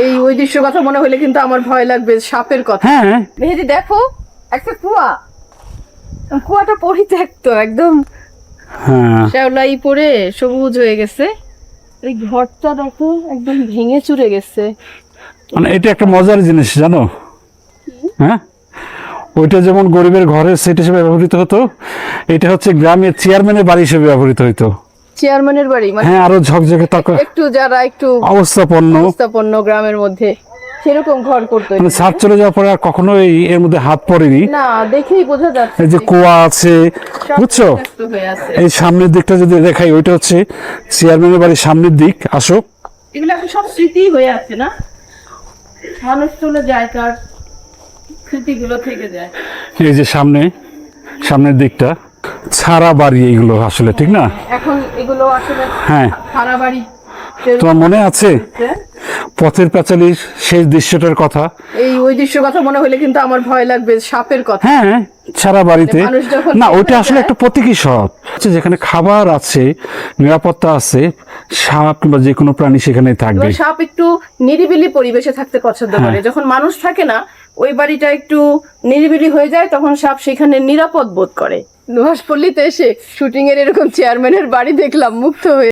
এই ওই দৃশ্যের কথা মনে হলে কিন্তু আমার ভয় লাগবে, সাপের কথা। হ্যাঁ মেহেদি দেখো, একটা কুয়াটা পরিত্যক্ত একদম, হ্যাঁ, শ্যাওলাই পড়ে সবুজ হয়ে গেছে। এই ঘরটা দেখো একদম ভেঙে চুরে গেছে। মানে এটা একটা মজার জিনিস জানো। হ্যাঁ, ওইটা যেমন গরিবের ঘরের সেট হিসেবে ব্যবহৃত হতো, এটা হচ্ছে গ্রামের চেয়ারম্যানের বাড়ি হিসেবে ব্যবহৃত হতো। চেয়ারম্যানের বাড়ি মানে হ্যাঁ, আরো ঝকঝকে একটু যারা একটু অবস্থাপন্ন গ্রামের মধ্যে সেরকম ঘর করতো। মানে ছাদ চলে যাওয়ার পরে আর কখনোই এর মধ্যে হাত পড়েনি। না, দেখেই বোঝা যাচ্ছে এই যে কুয়া আছে, বুঝছো, ব্যস্ত হয়ে আছে। এই সামনের দিকটা যদি দেখাই, ওইটা হচ্ছে চেয়ারম্যানের বাড়ির সামনের দিক। আসো, এগুলো এখন সব স্মৃতি হয়ে আছে না, মানুষ চলে যায় তার স্মৃতিগুলো থেকে যায়। এই যে সামনের দিকটা ছাড়া বাড়ি, এইগুলো আসলে ঠিক না। এখন এগুলো আসলে হ্যাঁ, ভাড়া বাড়ি। তোমার মনে আছে পথের পাঁচালীর শেষ দৃশ্যটার কথা? এই ওই দৃশ্যের কথা মনে হলে কিন্তু আমার ভয় লাগবে, সাপের কথা। হ্যাঁ, ছাড়া বাড়িতে মানুষ যখন না, খেতে ওইটা আসলে যায়। একটা প্রতীকী শহর, যেখানে খাবার আছে, নিরাপত্তা আছে, সাপ কিংবা যে কোনো প্রাণী সেখানে থাকবে। এবার সাপ একটু নিরিবিলি পরিবেশে থাকতে পছন্দ করে। যখন মানুষ থাকে না, ওই বাড়িটা একটু নিরিবিলি হয়ে যায়, তখন সাপ সেখানে নিরাপদ বোধ করে। নুহাসপল্লীতে এসে শুটিং এর এরকম চেয়ারম্যানের বাড়ি দেখলাম, মুগ্ধ হয়ে।